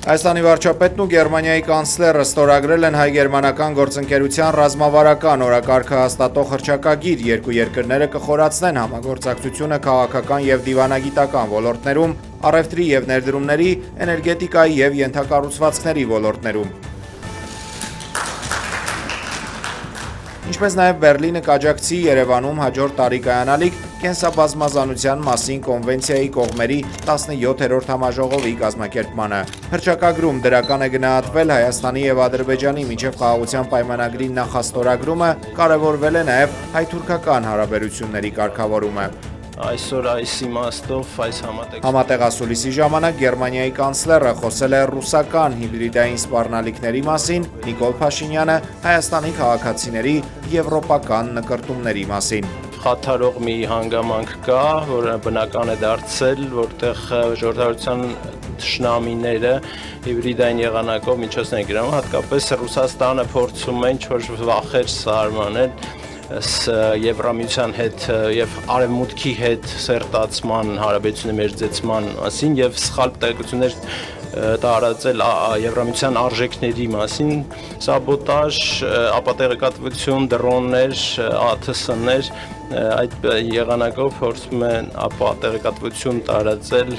Հայաստանի վարչապետն ու Գերմանիայի կանցլերը ստորագրել են հայ-գերմանական գործընկերության ռազմավարական օրակարգը հաստատող հռչակագիր, երկու երկրները կխորացնեն համագործակցությունը քաղաքական և դիվանագիտական ոլորտներում, առևտրի և ներդրումների, էներգետիկայի և ենթակառուցվածքների ոլորտներում։ Ինչպես նաև Բեռլինը կաջակցի Երևանում հաջորդ տարի կայանալիք կենսաբազմազանության մասին կոնվենցիայի կողմերի 17-րդ համաժողովի կազմակերպմանը։ Հռչակագրում դրական է գնահատվել Հայաստանի և Ադրբեջանի միջև խաղաղության պայմանագրի նախաստորագրումը, կարևորվել է նաև հայ-թուրքական հարաբերությունների կարգավորումը։ Այսօր այս իմաստով այս Համատեղասուլիսի ժամանակ Գերմանիայի կանցլերը խոսել է ռուսական հիբրիդային սպառնալիքների մասին, Նիկոլ Փաշինյանը Հայաստանի քաղաքացիների եվրոպական նկրտումների մասին։ Խաթարող մի հանգամանք կա, որը բնական է դարձել, որտեղ ժողովրդավարության թշնամիները հիբրիդային եղանակով միջոցներ գրում, հատկապես Ռուսաստանը փորձում է ինչ-որ վախեր սարմանել Եվրամիության հետ և արևմուտքի հետ սերտացման, հարաբերությունների մերձեցման մասին և սխալ տեղեկություններ տարածել Եվրամիության արժեքների մասին, սաբոտաժ, ապատեղեկատվություն, դրոններ, ԱԹՍ-ներ, այդ եղանակով փորձում են ապատեղեկատվություն տարածել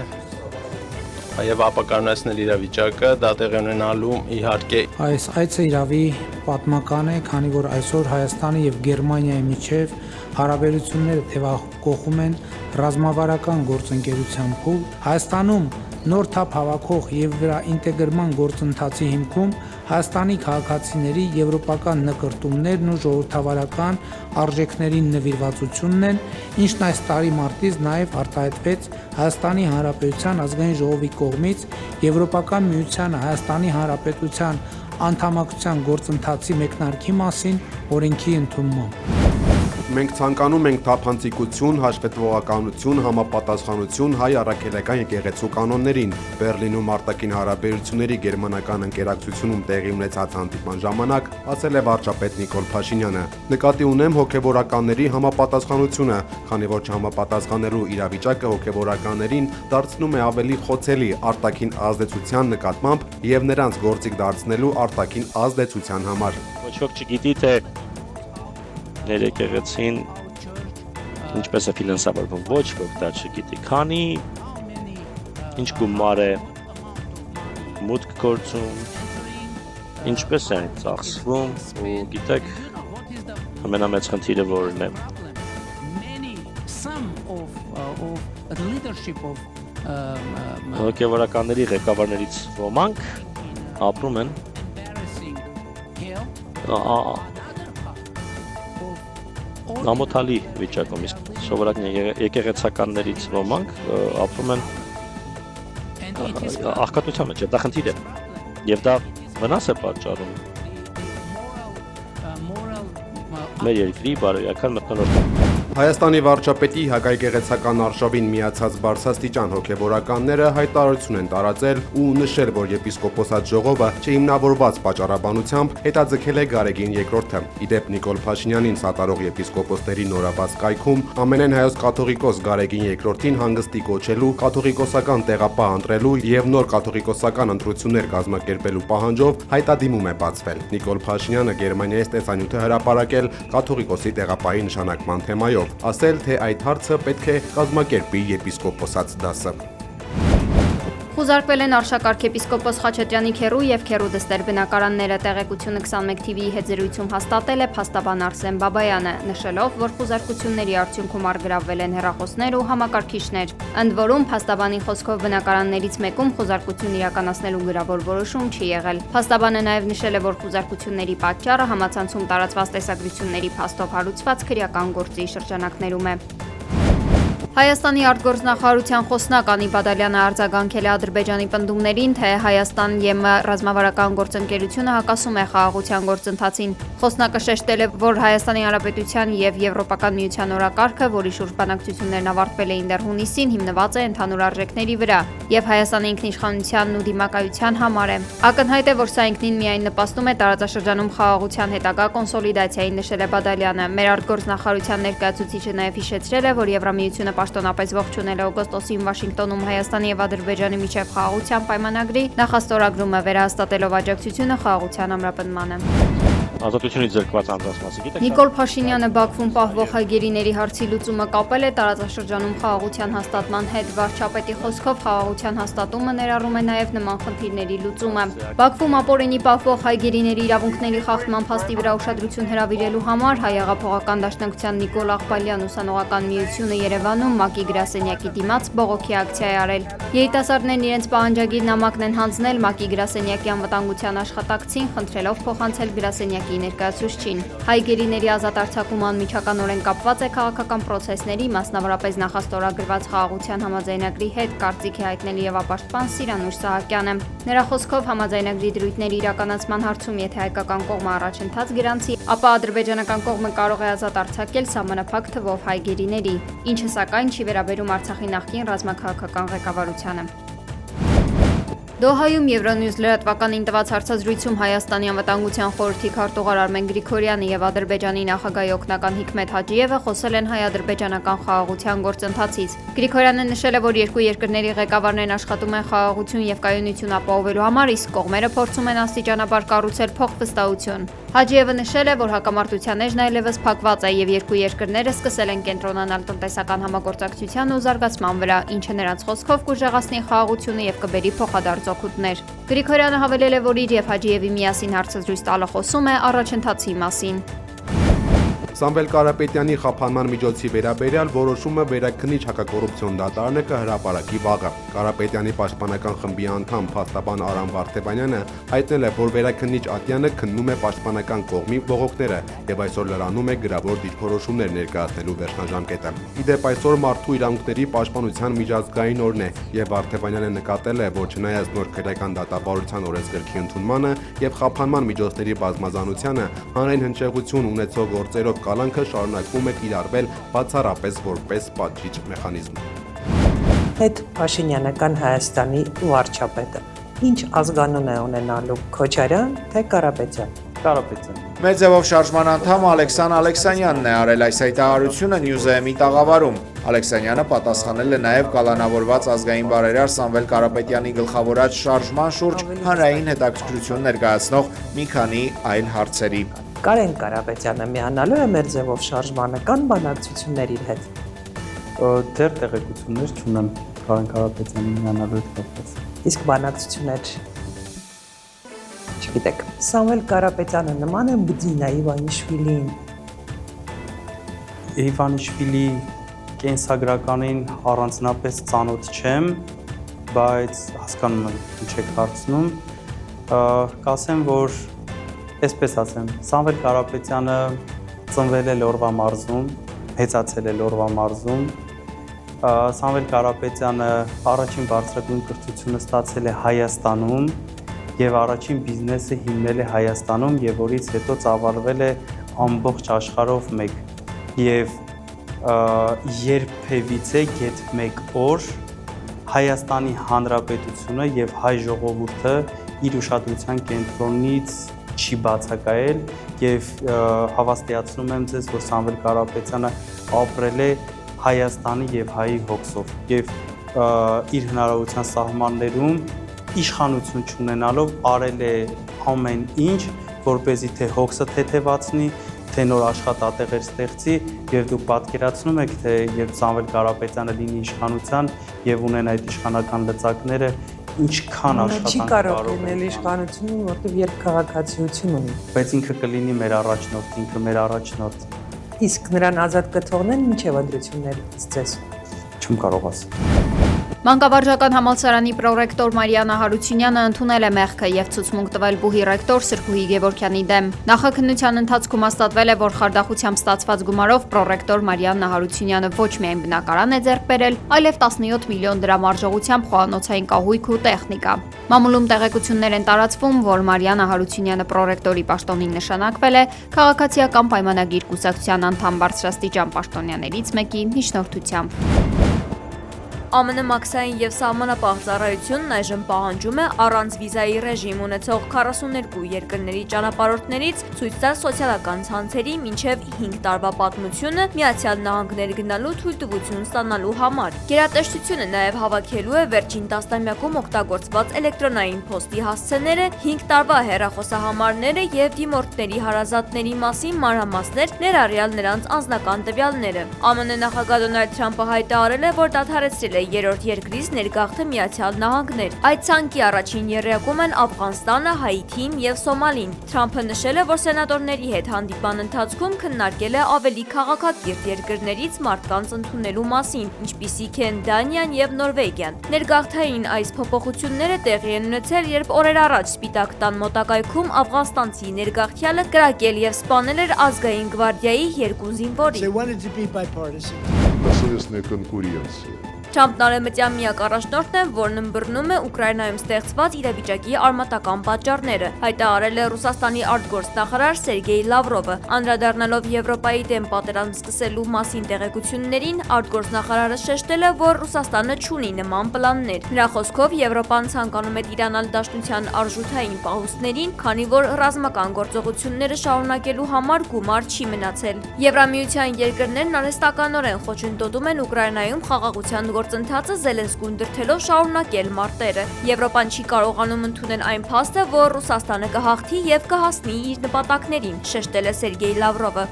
և ապակայունացնել իրավիճակը, դա տեղի ունենալու իհարկե։ Այս այցը իրավի պատմական է, քանի որ այսօր Հայաստանի և Գերմանիայի միջև հարաբերությունները թևակողում են ռազմավարական գործընկերության փուլ։ Հայաստանում նոր թափ հավաքող և վերաինտեգրման գործընթացի հիմքում Հայաստանի քաղաքացիների եվրոպական նկրտումներն ու ժողովրդավարական արժեքներին նվիրվածությունն են, ինչն այս տարի մարտից նաև արտահայտվեց Հայաստանի Հանրապետության ազգային ժողովի կողմից Եվրոպական միության Հայաստանի Հանրապետության անդամակցության գործընթացի մեկնարկի մասին օրենքի ընդունմամբ։ Մենք ցանկանում ենք թափանցիկություն, հաշվետվողականություն, համապատասխանություն հայ առաքելական եկեղեցու կանոններին։ Բեռլինում արտաքին հարաբերությունների գերմանական ընկերակցությունում տեղի ունեցած հանդիպման ժամանակ ասել է վարչապետ Նիկոլ Փաշինյանը. Նկատի ունեմ հոգևորականների համապատասխանությունը, քանի որ չհամապատասխանելու իրավիճակը հոգևորականներին դարձնում է ավելի խոցելի արտաքին ազդեցության նկատմամբ և նրանց գործիք դարձնելու արտաքին ազդեցության համար։ Ոչ ոք չգիտի, թե ներ եկեղեցին ինչպես է ֆինանսավորվում, ոչ ոք դա չգիտի, քանի ինչ գումար է մուտք գործում, ինչպես է ծախսվում ու գիտեք ամենամեծ խնդիրը որն է։ Հոգևորականների ղեկավարներից ոմանք ապրում են ամոթալի վիճակում, իսկ սովորական եկեղեցականներից ոմանք ապրում են աղքատության մեջ, դա խնդիր է և դա վնաս է պատճառում մեր երկրի բարոյական մթնոլորտին։ Հայաստանի վարչապետի հակաեկեղեցական արշավին միացած բարձրաստիճան հոգևորականները հայտարարություն են տարածել ու նշել, որ եպիսկոպոսատ ժողովը չհիմնավորված պատճառաբանությամբ հետաձգել է Գարեգին II-ը։ Իդեպ Նիկոլ Փաշինյանին սատարող եպիսկոպոսների նորաբաց կայքում ամենայն հայոց կաթողիկոս Գարեգին II-ին հանգստի կոչելու, կաթողիկոսական տեղապահ ընտրելու և նոր կաթողիկոսական ընտրություններ կազմակերպելու պահանջով հայտադիմում է բացվել։ Նիկոլ Փաշինյանը Գերմանիայից տեսանյութ է հրապարակել կաթողիկոսի տեղապահի նշանակման թեմայով, ասել, թե այդ հարցը պետք է կազմակերպի եպիսկոպոսաց դասը։ Խուզարկվել են Արշակարգ եպիսկոպոս Խաչատրյանի քեռու և քեռու դստեր բնակարանները, տեղեկությունը 21 TV-ի հետ զրույցում հաստատել է փաստաբան Արսեն Բաբայանը, նշելով, որ խուզարկությունների արդյունքում առգրավվել են հեռախոսներ ու համակարգիչներ։ Ընդ որում, փաստաբանի խոսքով բնակարաններից մեկում խուզարկություն իրականացնելու գրավոր որոշում չի եղել։ Փաստաբանը նաև նշել է, որ խուզարկությունների պատճառը համացանցում տարածված տեսագրությունների փաստով հարուցված քրեական գործի շրջանակներում է։ Հայաստանի արտգործնախարարության խոսնակ Անի Բադալյանը արձագանքել է Ադրբեջանի պնդումներին, թե Հայաստան ԵՄ ռազմավարական գործընկերությունը հակասում է խաղաղության գործընթացին։ Խոսնակը շեշտել է, որ Հայաստանի Հանրապետության և Եվրոպական միության օրակարգը, որի շուրջ բանակցություններն ավարտվել էին դեռ հունիսին, հիմնված է ընդհանուր արժեքների վրա և Հայաստանի ինքնիշխանությանն ու դիմակայության համար է։ Ակնհայտ է, որ սա ինքնին միայն նպաստում է տարածաշրջանում խաղաղության հետագա կոնսոլիդացիային, նշել է Բադալյանը։ Մեր արտգործնախարարության ներկայացուցիչը նաև հիշեցրել է, որ Եվրամիությունը պաշտոնապես ողջունել է օգոստոսին Վաշինգտոնում Հայաստանի եւ Ադրբեջանի միջև խաղաղության պայմանագրի նախաստորագրումը, վերահաստատելով աջակցությունը խաղաղության ամրապնդմանը։ Ազատությունից զրկված անձանց մասը գիտեք։ Նիկոլ Փաշինյանը Բաքվում պահվող հայգերիների հարցի լուծումը կապել է տարածաշրջանում խաղաղության հաստատման հետ։ Վարչապետի խոսքով խաղաղության հաստատումը ներառում է նաև նման խնդիրների լուծումը։ Բաքվում ապօրինի պահվող հայգերիների իրավունքների խախտման փաստի վրա ուշադրություն հրավիրելու համար Հայ-աղափողական դաշնակցության Նիկոլ Աղբալյան ուսանողական միությունը Երևանում ՄԱԿ-ի գրասենյակի դիմաց բողոքի ակցիա է արել։ Երիտասարդներն իրենց պահանջագիր նամակն են հանձնել ՄԱԿ-ի գրասենյակի անվտանգության աշխատակցին, խնդրելով փոխանցել գրասենյակի ներկայացուցչին։ Հայգերիների ազատ արձակումը անմիջականորեն կապված է քաղաքական պրոցեսների, մասնավորապես նախաստորագրված խաղաղության համաձայնագրի հետ, կարծիք է հայտնել եւ ապաշտպան Սիրանուշ Սահակյանը։ Նրա խոսքով համաձայնագրի դրույթների իրականացման հարցում, եթե հայկական կողմը առաջընթաց գրանցի, ապա ադրբեջանական կողմը կարող է ազատ արձակել սահմանափակ թվով հայգերիների, ինչը սակայն չի վերաբերում Արցախի նախկին ռազմաքաղաքական ղեկավարությանը։ Դոհայում Euronews լրատվականին տված հարցազրույցում Հայաստանի անվտանգության խորհրդի քարտուղար Արմեն Գրիգորյանը եւ Ադրբեջանի նախագահի օգնական Հիկմետ Հաջիևը խոսել են հայ-ադրբեջանական խաղաղության գործընթացից։ Գրիգորյանը նշել է, որ երկու երկրների ղեկավարներն աշխատում են խաղաղություն եւ կայունություն ապահովելու համար, իսկ կողմերը փորձում են աստիճանաբար կառուցել փոխվստահություն։ Հաջիևը նշել է, որ հակամարտության էջն այլևս փակված է եւ երկու երկրները սկսել են կենտրոնանալ տնտեսական համագործակցության ու զարգացման վրա, ինչը նրանց խոսքով կուժեղացնի խաղաղությունը եւ կբերի փոխադարձ օգուտներ։ Գրիգորյանը հավելել է, որ իր եւ Հաջիևի միասին հարցազրույց տալը խոսում է առաջընթացի մասին։ Սամվել Կարապետյանի խափանման միջոցի վերաբերյալ որոշումը վերաքննիչ հակակոռուպցիոն դատարանը կհրապարակի վաղը։ Կարապետյանի պաշտպանական խմբի անդամ փաստաբան Արամ Վարդեվանյանը հայտնել է, որ վերաքննիչ ատյանը քննում է պաշտպանական կողմի բողոքները եւ այսօր լրանում է գրավոր դիրքորոշումներ ներկայացնելու վերջնաժամկետը։ Իդեպ այսօր մարդու իրավունքների պաշտպանության միջազգային օրն է եւ Վարդեվանյանը նկատել է, որ չնայած նոր քրեական դատավարության օրենսգրքի ընդունմանը եւ խափանման միջոցների բազմազանությանը, հանրային հնչեղություն ունեցող գործերով կալանքը շարունակվում է կիրառվել բացառապես որպես պատժիչ մեխանիզմ։ Հետ Փաշինյանական Հայաստանի վարչապետը ինչ ազգանուն է ունենալու Քոչարյան թե Կարապետյան։ Կարապետյան։ Մեր ձևով շարժման անդամ Ալեքսան Ալեքսանյանն է արել այս հայտարարությունը Նյուզեեմի տաղավարում։ Ալեքսանյանը պատասխանել է նաև կալանավորված ազգային բարերար Սամվել Կարապետյանի գլխավորած շարժման շուրջ հանրային հետաքրքրություն ներկայացնող մի քանի այլ հարցերի։ Կարեն Կարապետյանը միանալու է մեր ձևով շարժմանը, կան բանակցություններ իր հետ։ Դեռ տեղեկություններ չունեմ Կարեն Կարապետյանի միանալու հետ կապված։ Իսկ բանակցություններ չգիտեք։ Սամվել Կարապետյանը նման է Բդինա Իվանիշվիլիին։ Իվանիշվիլի կենսագրականին առանձնապես ծանոթ չեմ, բայց հասկանում եմ ինչ եք հարցնում։ Կասեմ, որ այսպես ասեմ, Սամվել Կարապետյանը ծնվել է Լորվա մարզում, մեծացել է Լորվա մարզում։ Սամվել Կարապետյանը առաջին բարձրագույն կրթությունը ստացել է Հայաստանում եւ առաջին բիզնեսը հիմնել է Հայաստանում եւ որից հետո ծավալվել է ամբողջ աշխարհով մեկ։ Եվ երբևիցե գեթ մեկ օր Հայաստանի Հանրապետությունը եւ հայ ժողովուրդը իր ուշադրության կենտրոնից չի բացակայել եւ հավաստիացնում եմ ձեզ, որ Սամվել Կարապետյանը ապրել է Հայաստանի եւ հայի հոգսով եւ իր հնարավորության սահմաններում իշխանություն չունենալով արել է ամեն ինչ, որպեսզի թե հոգսը թեթևացնի, թե նոր աշխատատեղեր ստեղծի եւ դուք պատկերացնում եք, թե երբ Սամվել Կարապետյանը լինի իշխանության եւ ունենա այդ իշխանական լծակները, ինչքան աշխատանք կարող լինել իշխանությունում, որտեղ երբ քաղաքացիություն ունի։ Բայց ինքը կլինի մեր առաջնորդ, ինքը մեր առաջնորդ։ Իսկ նրան ազատ կթողնեն մինչև ընտրություններից ձեզ։ Չեմ կարող ասել։ Մանկավարժական համալսարանի պրոռեկտոր Մարիաննա Հարությունյանը ընդունել է մեղքը եւ ցուցմունք տվել բուհի ռեկտոր Սրգուհի Գևորգյանի դեմ։ Նախաքննության ընթացքում հաստատվել է, որ խարդախությամբ ստացված գումարով պրոռեկտոր Մարիաննա Հարությունյանը ոչ միայն բնակարան է ձեռք բերել, այլև 17 միլիոն դրամ արժողությամբ խոհանոցային կահույք ու տեխնիկա։ Մամուլում տեղեկություններ են տարածվում, որ Մարիաննա Հարությունյանը պրոռեկտորի պաշտոնին նշանակվել է քաղաքացիական պայմանագիր կուսակցության անդամ բարձրաստիճան պաշտոնյաներից մեկի միջնորդությամբ։ ԱՄՆ մաքսային եւ սահմանապահ ծառայությունն այժմ պահանջում է առանց վիզայի ռեժիմ ունեցող 42 երկրների ճանապարհորդներից ցույց տալ սոցիալական ցանցերի մինչև 5 տարվա պատմությունը Միացյալ Նահանգներ գնալու թույլտվություն ստանալու համար։ Գերատեսչությունը նաև հավաքելու է վերջին տասնամյակում օգտագործված էլեկտրոնային փոստի հասցեները, 5 տարվա հեռախոսահամարները եւ դիմորդների հարազատների մասին մանրամասներ, ներառյալ նրանց անձնական տվյալները։ ԱՄՆ նախագահ Դոնալդ Թրամփը հայտարարել է, որ դադարեցրել է երրորդ երկրից ներգաղթը Միացյալ Նահանգներ։ Այդ ցանկի առաջին եռյակում են Աֆղանստանը, Հայիթին եւ Սոմալին։ Թրամփը նշել է, որ սենատորների հետ հանդիպման ընթացքում քննարկել է ավելի քաղաքակիրթ երկրներից մարդկանց ընդունելու մասին, ինչպիսիք են Դանիան եւ Նորվեգիան։ Ներգաղթային այս փոփոխությունները տեղի են ունեցել, երբ օրեր առաջ Սպիտակ տան մոտակայքում աֆղանստանցի ներգաղթյալը կրակել եւ սպանել էր ազգային գվարդիայի 2 զինվորի։ Добросовестная конкуренция. Թրամփն արևմտյան միակ առաջնորդն է, որն ըմբռնում է Ուկրաինայում ստեղծված իրավիճակի արմատական պատճառները, հայտարարել է Ռուսաստանի արտգործնախարար Սերգեյ Լավրովը, անդրադառնալով Եվրոպայի դեմ պատերազմ սկսելու մասին տեղեկություններին, արտգործնախարարը շեշտել է, որ Ռուսաստանը չունի նման պլաններ։ Նրա խոսքով Եվրոպան ցանկանում է տիրանալ Դաշնության արժութային պահուստներին, քանի որ ռազմական գործողությունները շարունակելու համար գումար չի մնացել։ Եվրամիության երկրներն արհեստականորեն խոչընդոտում են Ուկրաինայում խաղաղության գործընթացը Զելենսկուն դրդելով շարունակել մարտերը։ Եվրոպան չի կարողանում ընդունել այն փաստը, որ Ռուսաստանը կհաղթի եւ կհասնի իր նպատակներին, շեշտել է Սերգեյ Լավրովը։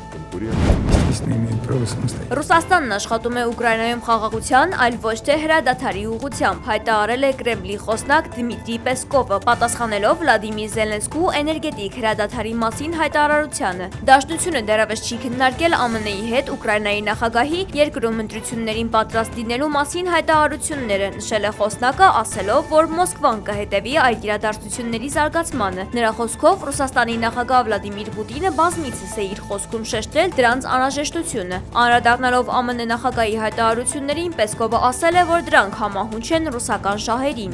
Ռուսաստանն աշխատում է Ուկրաինայում խաղաղության, այլ ոչ թե հրադադարի ուղղությամբ, հայտարարել է Կրեմլի խոսնակ Դմիտրի Պեսկովը, պատասխանելով Վլադիմիր Զելենսկու էներգետիկ հրադադարի մասին հայտարարությանը։ Դաշնությունը դեռևս չի քննարկել ԱՄՆ-ի հետ Ուկրաինայի նախագահի երկրում ընտրություններին պատրաստ լինելու մասին հայտարարությունները, նշել է խոսնակը, ասելով, որ Մոսկվան կհետևի այդ իրադարձությունների զարգացմանը։ Նրա խոսքով Ռուսաստանի նախագահ Վլադիմիր Պուտինը բազմիցս է իր խոսքում շեշտել դրանց անհրաժեշտությունը։ Անդրադառնալով ԱՄՆ նախագահի հայտարարություններին, Պեսկովը ասել է, որ դրանք համահունչ են ռուսական շահերին։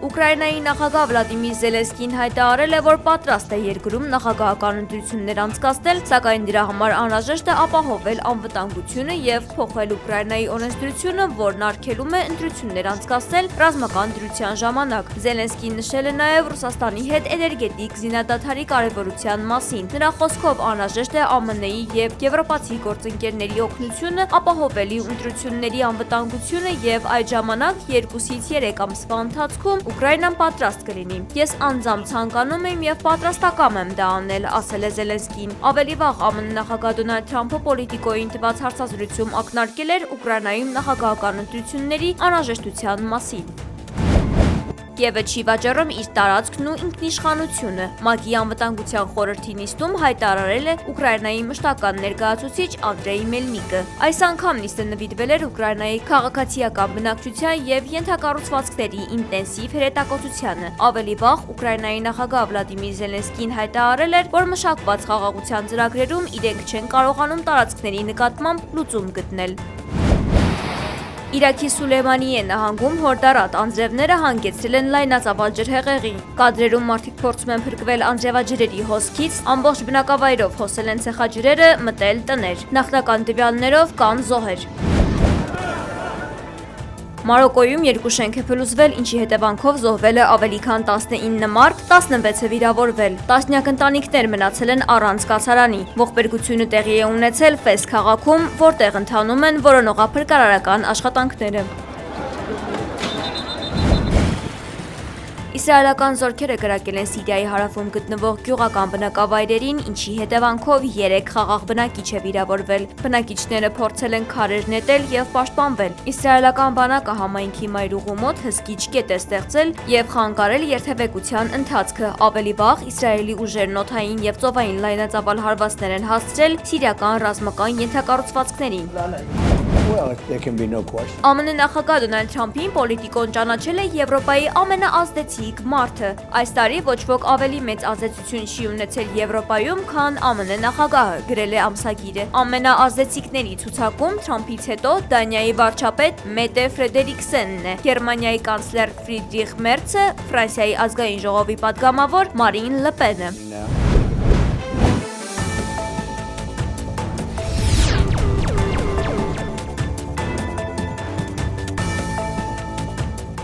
Ուկրաինայի նախագահ Վլադիմիր Զելենսկին հայտարարել է, որ պատրաստ է երկրում նախագահական ընտրություններ անցկացնել, սակայն դրա համար անհրաժեշտ է ապահովել անվտանգությունը եւ փոխել Ուկրաինայի օրենսդրությունը, որն արգելում է ընտրություններ անցկացնել ռազմական դրության ժամանակ։ Զելենսկին նշել է նաեւ Ռուսաստանի հետ էներգետիկ զինադադարի կարեւորության մասին։ Նրա խոսքով անհրաժեշտ է ԱՄՆ-ի եւ եվրոպացի գործընկերների օգնությունը ապահովելի ընտրությունների անվտանգությունը եւ այդ ժամանակ 2-ից 3 ամսվա ընթացքում Ուկրաինան պատրաստ կլինի։ Ես անձամբ ցանկանում եմ եւ պատրաստակամ եմ դա անել, ասել է Զելենսկին։ Ավելի վաղ ԱՄՆ նախագահ Դոնալդ Թրամփը Պոլիտիկոյին տված հարցազրույցում ակնարկել էր Ուկրաինայում նախագահական ընտրությունների անհրաժեշտության մասին։ Կիևը չի վաճառում իր տարածքն ու ինքնիշխանությունը։ ՄԱԿ-ի անվտանգության խորհրդի նիստում հայտարարել է Ուկրաինայի մշտական ներկայացուցիչ Անդրեյ Մելնիկը։ Այս անգամ նիստը նվիրվել էր Ուկրաինայի քաղաքացիական բնակչության եւ ենթակառուցվածքների ինտենսիվ հրետակոծությանը։ Ավելի վաղ Ուկրաինայի նախագահ Վլադիմիր Զելենսկին հայտարարել էր, որ մշակված խաղաղության ծրագրերում իրենք չեն կարողանում տարածքների նկատմամբ լուծում գտնել։ Իրաքի Սուլեյմանիե նահանգում հորդառատ անձրևները հանգեցրել են լայնածավալ ջրհեղեղի։ Կադրերում մարդիկ փորձում են փրկվել անձրևաջրերի հոսքից, ամբողջ բնակավայրով հոսել են ցեխաջրերը, մտել տներ։ Նախնական տվյալներով կան զոհեր։ Մարոկոյում 2 շենք է փլուզվել, ինչի հետևանքով զոհվել է ավելի քան 19 մարդ, 16-ը վիրավորվել։ Տասնյակ ընտանիքներ մնացել են առանց կացարանի։ Ողբերգությունը տեղի է ունեցել Ֆես քաղաքում, որտեղ ընթանում են որոնողափրկարարական աշխատանքները։ Իսրայելական զորքերը կրակել են Սիրիայի հարավում գտնվող գյուղական բնակավայրերին, ինչի հետևանքով 3 խաղաղ բնակիչ է վիրավորվել։ Բնակիչները փորձել են քարեր նետել եւ պաշտպանվել։ Իսրայելական բանակը համայնքի մայրուղու մոտ հսկիչ կետ է ստեղծել եւ խանգարել երթևեկության ընթացքը։ Ավելի վաղ Իսրայելի ուժերն օդային եւ ծովային լայնածավալ հարվածներ են հասցրել սիրիական ռազմական ենթակառուցվածքներին։ ԱՄՆ նախագահ Դոնալդ Թրամփին Պոլիտիկոն ճանաչել է Եվրոպայի ամենաազդեցիկ մարդը։ Այս տարի ոչ ոք ավելի մեծ ազդեցություն չի ունեցել Եվրոպայում, քան ԱՄՆ նախագահը, գրել է ամսագիրը։ Ամենաազդեցիկների ցուցակում Թրամփից հետո Դանիայի վարչապետ Մետե Ֆրեդերիկսենն է, Գերմանիայի կանցլեր Ֆրիդրիխ Մերցը, Ֆրանսիայի ազգային ժողովի պատգամավոր Մարին Լը Պենը։